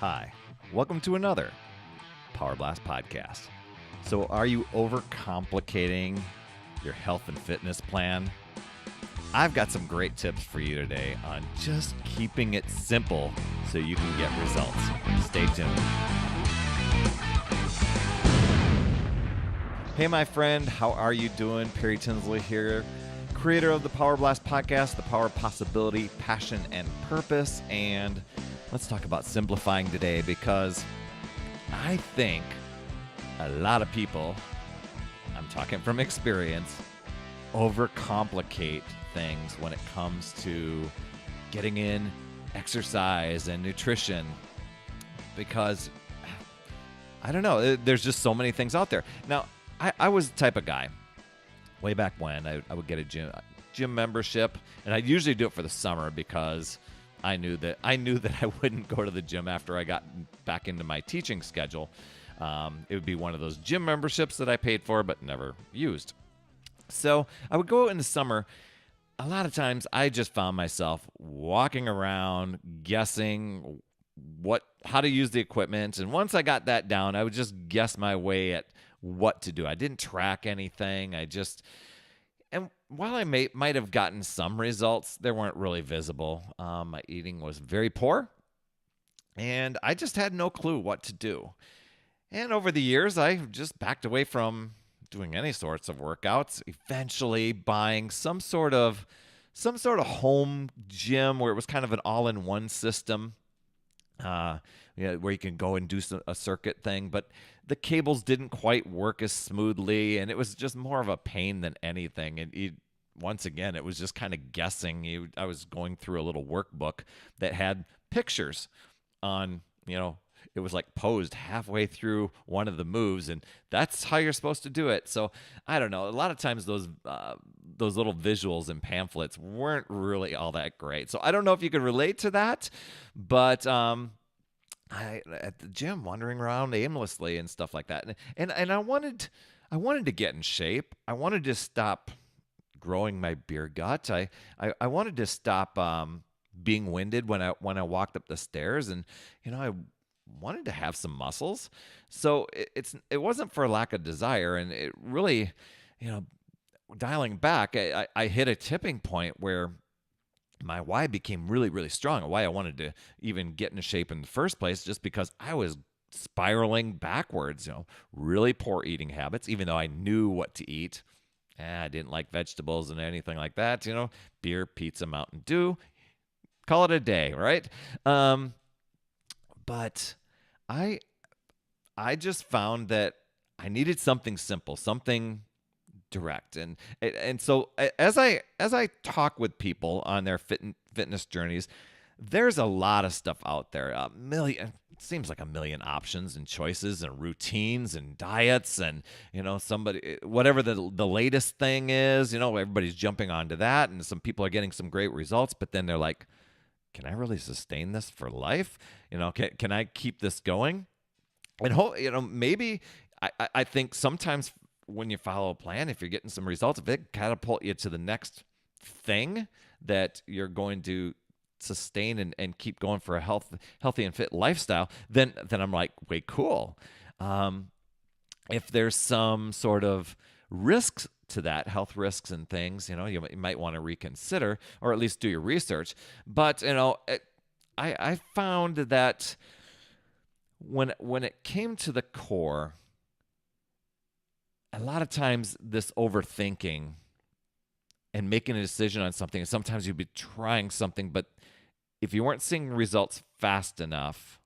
Hi, welcome to another Power Blast podcast. So, are you overcomplicating your health and fitness plan? I've got some great tips for you today on just keeping it simple so you can get results. Stay tuned. Hey, my friend, how are you doing? Perry Tinsley here, creator of the Power Blast podcast, The Power of Possibility, Passion, and Purpose. And let's talk about simplifying today, because I think a lot of people, I'm talking from experience, overcomplicate things when it comes to getting in exercise and nutrition, because I don't know, there's just so many things out there. Now, I was the type of guy way back when I would get a gym membership, and I'd usually do it for the summer because I knew that I wouldn't go to the gym after I got back into my teaching schedule. It would be one of those gym memberships that I paid for but never used. So I would go in the summer. A lot of times I just found myself walking around guessing how to use the equipment. And once I got that down, I would just guess my way at what to do. I didn't track anything. And while I might have gotten some results, they weren't really visible. My eating was very poor, and I just had no clue what to do. And over the years, I just backed away from doing any sorts of workouts, eventually buying some sort of home gym where it was kind of an all-in-one system, where you can go and do a circuit thing. But the cables didn't quite work as smoothly, and it was just more of a pain than anything. And once again, it was just kind of guessing. I was going through a little workbook that had pictures on, it was like posed halfway through one of the moves, and that's how you're supposed to do it. So I don't know. A lot of times those little visuals and pamphlets weren't really all that great. So I don't know if you can relate to that, but I at the gym wandering around aimlessly and stuff like that, and I wanted to get in shape. I wanted to stop growing my beer gut. I wanted to stop being winded when I walked up the stairs, and I wanted to have some muscles. So it wasn't for lack of desire, and it really, dialing back, I hit a tipping point where my why became really, really strong. Why I wanted to even get into shape in the first place, just because I was spiraling backwards, really poor eating habits, even though I knew what to eat. I didn't like vegetables and anything like that, beer, pizza, Mountain Dew, call it a day, right? But I just found that I needed something simple, something direct, and so as I talk with people on their fitness journeys, there's a lot of stuff out there. It seems like a million options and choices and routines and diets, and whatever the latest thing is, everybody's jumping onto that, and some people are getting some great results, but then they're like, can I really sustain this for life? Can I keep this going? And maybe I think sometimes when you follow a plan, if you're getting some results, if it catapult you to the next thing that you're going to sustain and keep going for a healthy and fit lifestyle, then I'm like, way cool. If there's some sort of risks to that, health risks and things, you might want to reconsider, or at least do your research. But I found that when it came to the core, a lot of times this overthinking and making a decision on something, and sometimes you'd be trying something, but if you weren't seeing results fast enough,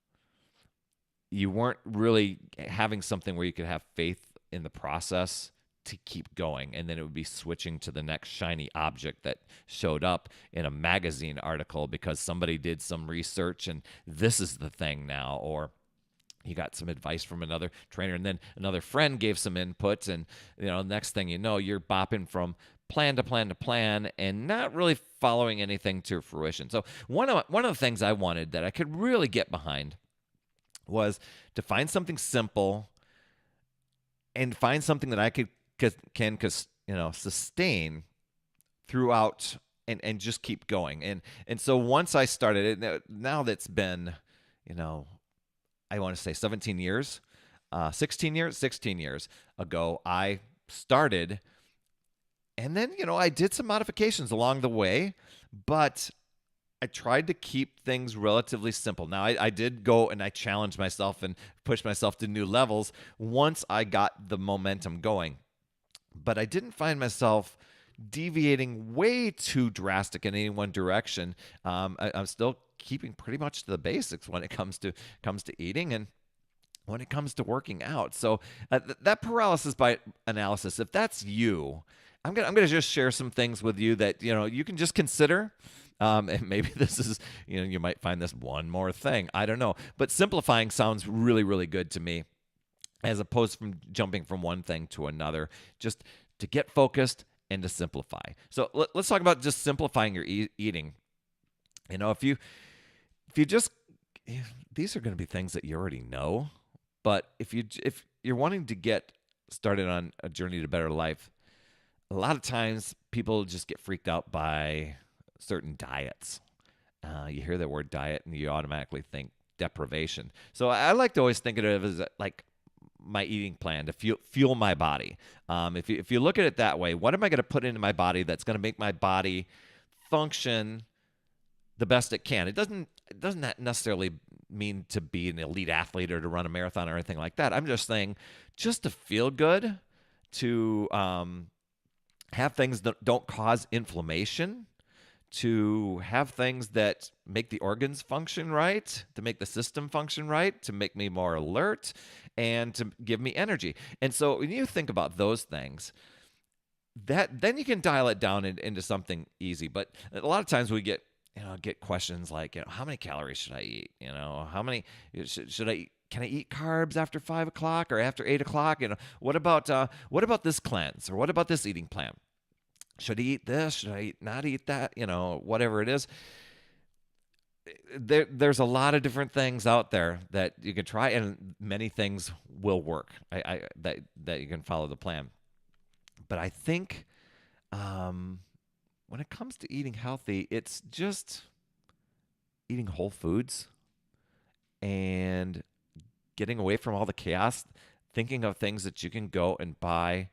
you weren't really having something where you could have faith in the process to keep going. And then it would be switching to the next shiny object that showed up in a magazine article because somebody did some research and this is the thing now, or you got some advice from another trainer, and then another friend gave some input, and next thing you know, you're bopping from plan to plan to plan and not really following anything to fruition. So one of the things I wanted that I could really get behind was to find something simple and find something that I can sustain throughout and just keep going. And so once I started it, now that's been I want to say 17 years, 16 years ago, I started. And then, I did some modifications along the way, but I tried to keep things relatively simple. Now, I did go and I challenged myself and pushed myself to new levels once I got the momentum going. But I didn't find myself deviating way too drastic in any one direction. I'm still keeping pretty much to the basics when it comes to eating and when it comes to working out. So that paralysis by analysis, if that's you, I'm gonna just share some things with you that you can just consider. And maybe this is, you might find this one more thing. I don't know. But simplifying sounds really, really good to me, as opposed from jumping from one thing to another, just to get focused and to simplify. So let's talk about just simplifying your eating. If you just, these are going to be things that you already know, but if you're wanting to get started on a journey to better life, a lot of times people just get freaked out by certain diets. You hear the word diet and you automatically think deprivation. So I like to always think of it as like my eating plan to fuel my body. If you look at it that way, what am I going to put into my body that's going to make my body function the best it can? It doesn't necessarily mean to be an elite athlete or to run a marathon or anything like that. I'm just saying, just to feel good, to have things that don't cause inflammation, to have things that make the organs function right, to make the system function right, to make me more alert, and to give me energy. And so when you think about those things, then you can dial it down into something easy. But a lot of times we get questions like, how many calories should I eat? How many should I eat? Can I eat carbs after 5 o'clock or after 8 o'clock? What about this cleanse, or what about this eating plan? Should I eat this? Should I not eat that? Whatever it is. There's a lot of different things out there that you can try, and many things will work. That you can follow the plan. But I think when it comes to eating healthy, it's just eating whole foods and getting away from all the chaos, thinking of things that you can go and buy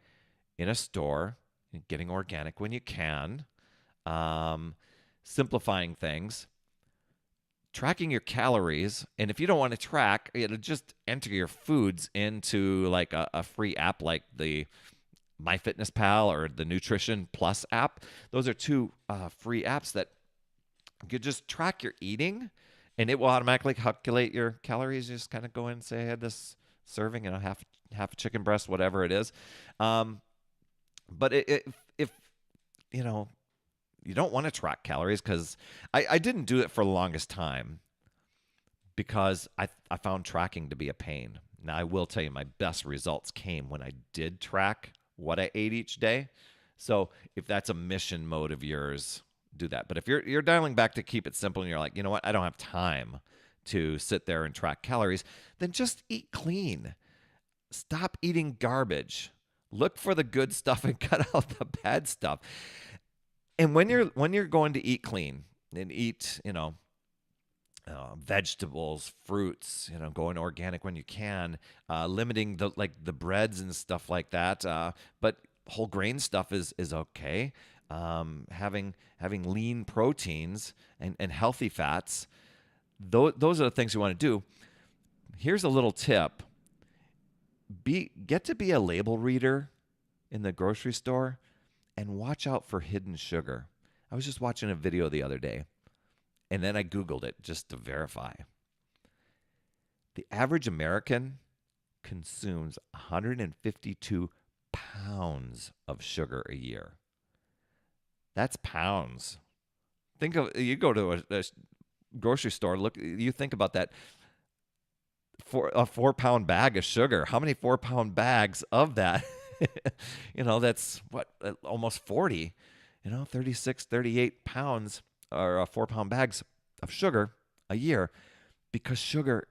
in a store, and getting organic when you can, simplifying things, tracking your calories. And if you don't want to track, just enter your foods into like a free app like the MyFitnessPal or the Nutrition Plus app. Those are two free apps that you could just track your eating, and it will automatically calculate your calories. You just kind of go in and say, I had this serving, half a chicken breast, whatever it is. But if you don't want to track calories, because I didn't do it for the longest time because I found tracking to be a pain. Now, I will tell you, my best results came when I did track what I ate each day. So if that's a mission mode of yours, do that. But if you're dialing back to keep it simple and you're like, you know what, I don't have time to sit there and track calories, then just eat clean. Stop eating garbage. Look for the good stuff and cut out the bad stuff. And when you're going to eat clean and eat, vegetables, fruits, going organic when you can, limiting the breads and stuff like that. But whole grain stuff is okay. Having lean proteins and healthy fats, those are the things you want to do. Here's a little tip. Get to be a label reader in the grocery store and watch out for hidden sugar. I was just watching a video the other day, and then I Googled it just to verify. The average American consumes 152 pounds of sugar a year. That's pounds. You go to a grocery store, you think about that. For a 4-pound bag of sugar, how many 4-pound bags of that? That's what, almost 40, 36, 38 pounds or 4-pound bags of sugar a year, because sugar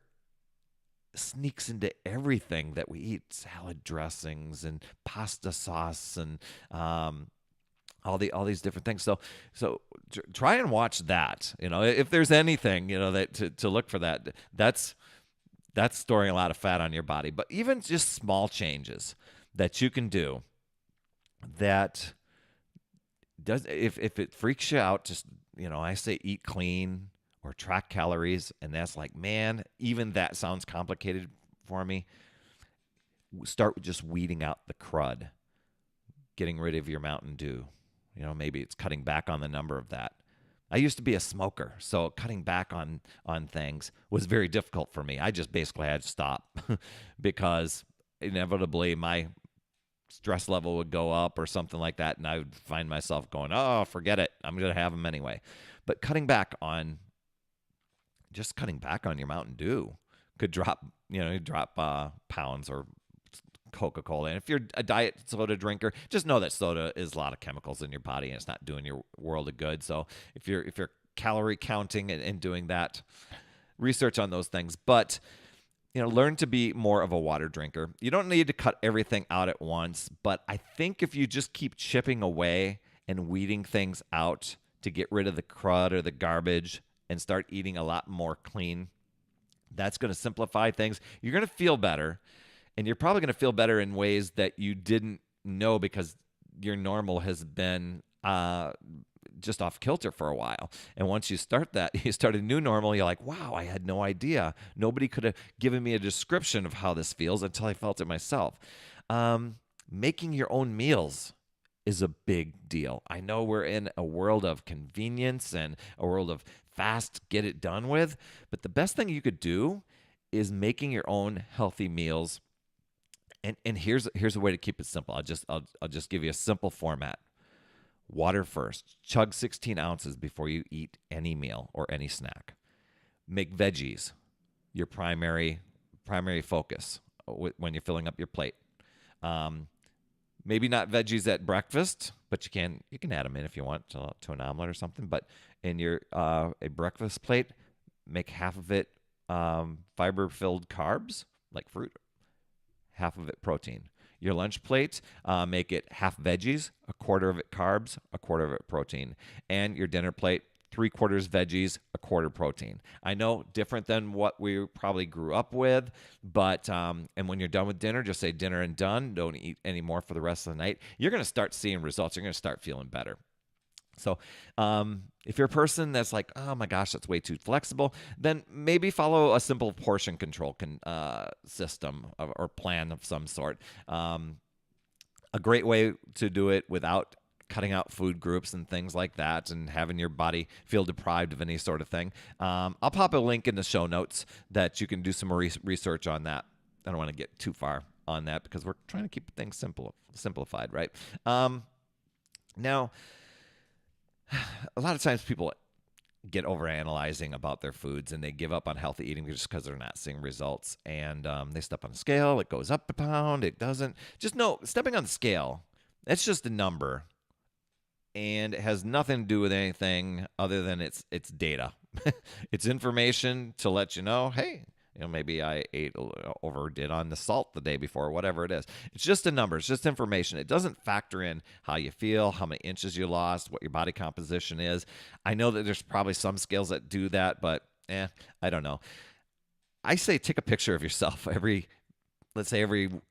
sneaks into everything that we eat, salad dressings and pasta sauce and all these different things. So try and watch that. If there's anything, that to look for that, That's storing a lot of fat on your body. But even just small changes that you can do that does, if it freaks you out, just, I say eat clean or track calories, and that's like, man, even that sounds complicated for me. Start just weeding out the crud, getting rid of your Mountain Dew. Maybe it's cutting back on the number of that. I used to be a smoker, so cutting back on things was very difficult for me. I just basically had to stop because inevitably my stress level would go up or something like that, and I would find myself going, "Oh, forget it. I'm going to have them anyway." But cutting back on your Mountain Dew could drop pounds or Coca-Cola. And if you're a diet soda drinker, just know that soda is a lot of chemicals in your body and it's not doing your world of good. So if you're calorie counting and doing that, research on those things. But learn to be more of a water drinker. You don't need to cut everything out at once, but I think if you just keep chipping away and weeding things out to get rid of the crud or the garbage and start eating a lot more clean, that's going to simplify things. You're going to feel better. And you're probably going to feel better in ways that you didn't know because your normal has been just off kilter for a while. And once you start a new normal, you're like, wow, I had no idea. Nobody could have given me a description of how this feels until I felt it myself. Making your own meals is a big deal. I know we're in a world of convenience and a world of fast, get it done with, but the best thing you could do is making your own healthy meals. And here's a way to keep it simple. I'll just give you a simple format. Water first. Chug 16 ounces before you eat any meal or any snack. Make veggies your primary focus when you're filling up your plate. Maybe not veggies at breakfast, but you can add them in if you want to an omelet or something. But in your a breakfast plate, make half of it fiber-filled carbs like fruit, half of it protein. Your lunch plate, make it half veggies, a quarter of it carbs, a quarter of it protein. And your dinner plate, 3/4 veggies, a quarter protein. I know, different than what we probably grew up with, but and when you're done with dinner, just say dinner and done. Don't eat any more for the rest of the night. You're going to start seeing results. You're going to start feeling better. So if you're a person that's like, oh my gosh, that's way too flexible, then maybe follow a simple portion control system or plan of some sort. A great way to do it without cutting out food groups and things like that and having your body feel deprived of any sort of thing. I'll pop a link in the show notes that you can do some more research on that. I don't want to get too far on that because we're trying to keep things simplified, right? Now, a lot of times people get overanalyzing about their foods and they give up on healthy eating just because they're not seeing results. And they step on a scale, it goes up a pound, it doesn't. Just know, stepping on the scale, it's just a number. And it has nothing to do with anything other than it's data. It's information to let you know, hey, maybe I overdid on the salt the day before, whatever it is. It's just a number. It's just information. It doesn't factor in how you feel, how many inches you lost, what your body composition is. I know that there's probably some scales that do that, but I don't know. I say take a picture of yourself every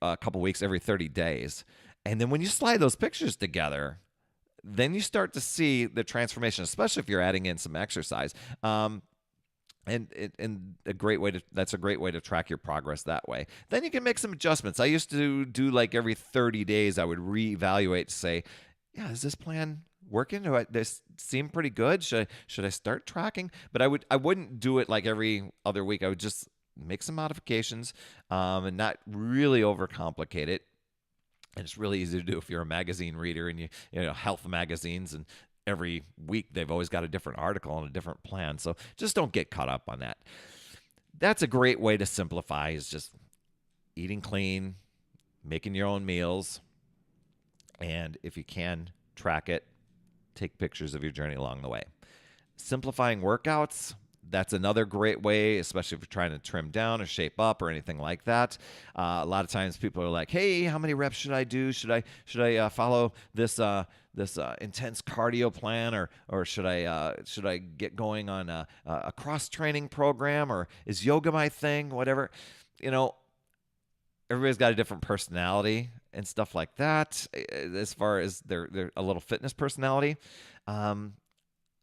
couple weeks, every 30 days. And then when you slide those pictures together, then you start to see the transformation, especially if you're adding in some exercise. And that's a great way to track your progress that way. Then you can make some adjustments. I used to do like every 30 days, I would reevaluate to say, yeah, is this plan working? Do this seem pretty good? Should I start tracking? But I wouldn't do it like every other week. I would just make some modifications and not really overcomplicate it. And it's really easy to do if you're a magazine reader and you know health magazines, and every week they've always got a different article and a different plan. So just don't get caught up on that. That's a great way to simplify, is just eating clean, making your own meals, and if you can, track it, take pictures of your journey along the way. Simplifying workouts, That's another great way, especially if you're trying to trim down or shape up or anything like that. A lot of times people are like, "Hey, how many reps should I do? Should I follow this intense cardio plan, or should I get going on a cross training program, or is yoga my thing? Whatever, you know." Everybody's got a different personality and stuff like that. As far as their a little fitness personality, um,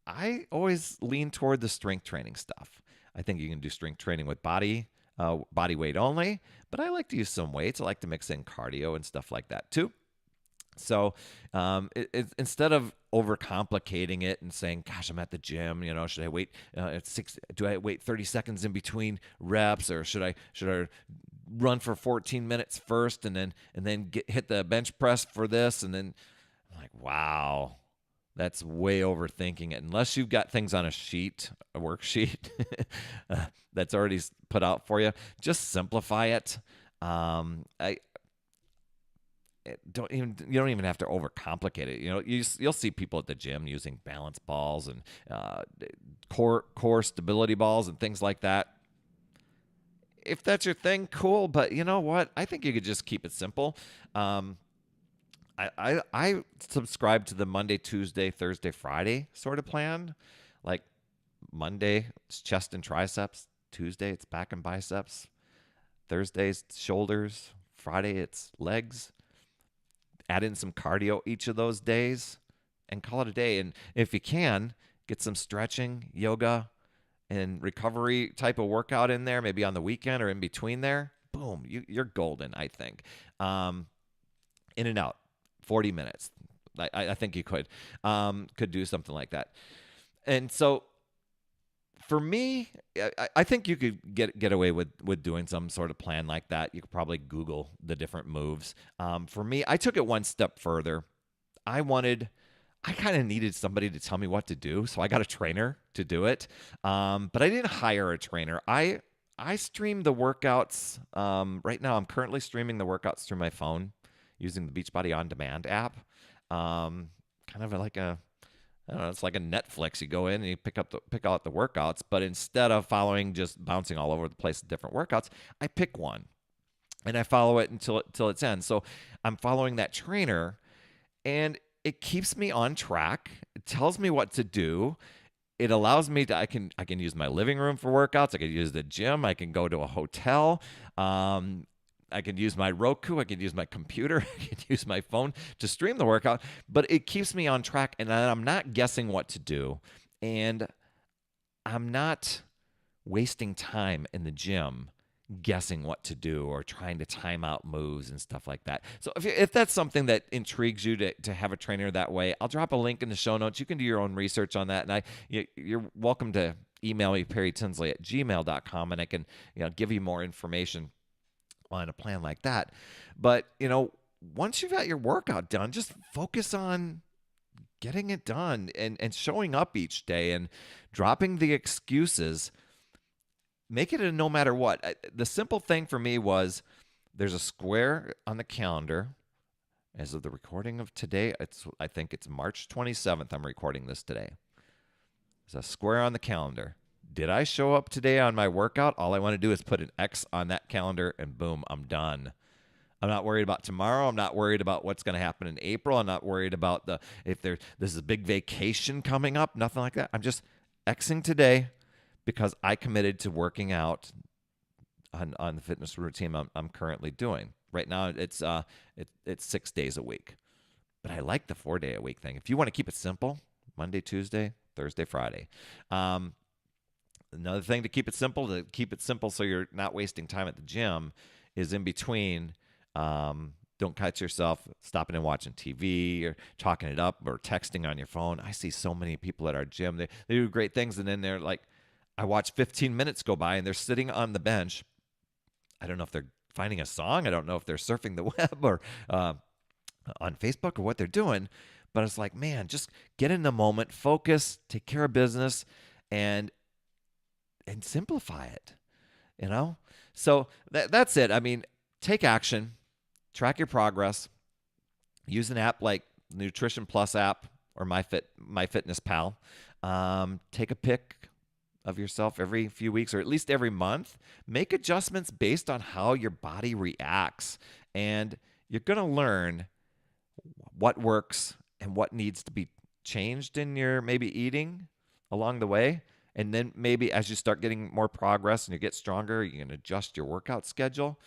I always lean toward the strength training stuff. I think you can do strength training with body weight only, but I like to use some weights. I like to mix in cardio and stuff like that too. So instead of overcomplicating it and saying, "Gosh, I'm at the gym. Should I wait at six? Do I wait 30 seconds in between reps, or should I run for 14 minutes first and then hit the bench press for this?" And then I'm like, wow, that's way overthinking it. Unless you've got things on a worksheet that's already put out for you, just simplify it. I you don't even have to overcomplicate it. You'll see people at the gym using balance balls and core stability balls and things like that. If that's your thing, cool. But you know what? I think you could just keep it simple. I subscribe to the Monday, Tuesday, Thursday, Friday sort of plan. Like Monday, it's chest and triceps. Tuesday, it's back and biceps. Thursday's shoulders. Friday, it's legs. Add in some cardio each of those days and call it a day. And if you can, get some stretching, yoga, and recovery type of workout in there, maybe on the weekend or in between there. Boom, you're golden, I think. In and out, 40 minutes. I think you could do something like that. And so for me, I think you could get away with doing some sort of plan like that. You could probably Google the different moves. For me, I took it one step further. I kind of needed somebody to tell me what to do, so I got a trainer to do it. But I didn't hire a trainer. I stream the workouts. Right now, I'm currently streaming the workouts through my phone using the Beachbody On Demand app. Kind of like I don't know, it's like a Netflix. You go in and you pick out the workouts, but instead of following just bouncing all over the place different workouts, I pick one and I follow it until its ends. So I'm following that trainer, and it keeps me on track. It tells me what to do. It allows me to I can use my living room for workouts. I can use the gym. I can go to a hotel. I can use my Roku. I can use my computer. I can use my phone to stream the workout. But it keeps me on track, and I'm not guessing what to do, and I'm not wasting time in the gym guessing what to do or trying to time out moves and stuff like that. So if that's something that intrigues you to have a trainer that way, I'll drop a link in the show notes. You can do your own research on that. And you're welcome to email me, perrytinsley@gmail.com, and I can give you more information on a plan like that. But, once you've got your workout done, just focus on getting it done and showing up each day and dropping the excuses. Make it a no matter what. The simple thing for me was there's a square on the calendar. As of the recording of today, I think it's March 27th. I'm recording this today. There's a square on the calendar. Did I show up today on my workout? All I want to do is put an X on that calendar, and boom, I'm done. I'm not worried about tomorrow. I'm not worried about what's going to happen in April. I'm not worried about this is a big vacation coming up. Nothing like that. I'm just Xing today because I committed to working out on the fitness routine I'm currently doing. Right now, it's 6 days a week, but I like the 4-day a week thing. If you want to keep it simple, Monday, Tuesday, Thursday, Friday. Another thing to keep it simple so you're not wasting time at the gym is in between. Don't catch yourself stopping and watching TV or talking it up or texting on your phone. I see so many people at our gym. They do great things, and then they're like, I watch 15 minutes go by, and they're sitting on the bench. I don't know if they're finding a song. I don't know if they're surfing the web or on Facebook or what they're doing. But it's like, man, just get in the moment, focus, take care of business, and simplify it, So that's it. I mean, take action, track your progress, use an app like Nutrition Plus app or MyFitnessPal. Take a pic of yourself every few weeks, or at least every month. Make adjustments based on how your body reacts. And you're going to learn what works and what needs to be changed in your maybe eating along the way. And then maybe as you start getting more progress and you get stronger, you can adjust your workout schedule.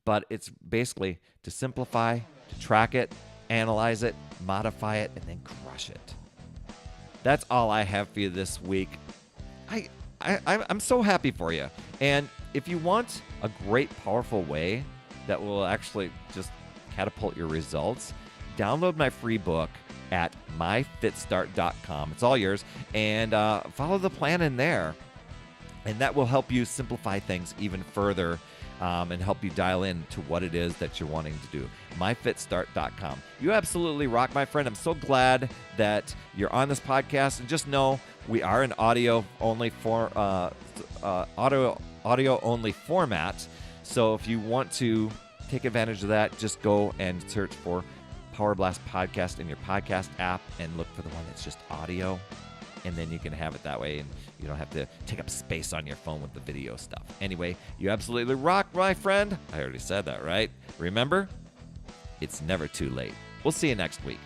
But it's basically to simplify, to track it, analyze it, modify it, and then crush it. That's all I have for you this week. I'm so happy for you. And if you want a great, powerful way that will actually just catapult your results, download my free book at myfitstart.com. It's all yours. And follow the plan in there. And that will help you simplify things even further and help you dial in to what it is that you're wanting to do. myfitstart.com. You absolutely rock, my friend. I'm so glad that you're on this podcast. And just know we are an audio-only format. So if you want to take advantage of that, just go and search for Power Blast Podcast in your podcast app and look for the one that's just audio. And then you can have it that way, and you don't have to take up space on your phone with the video stuff. Anyway, you absolutely rock, my friend. I already said that, right? Remember, it's never too late. We'll see you next week.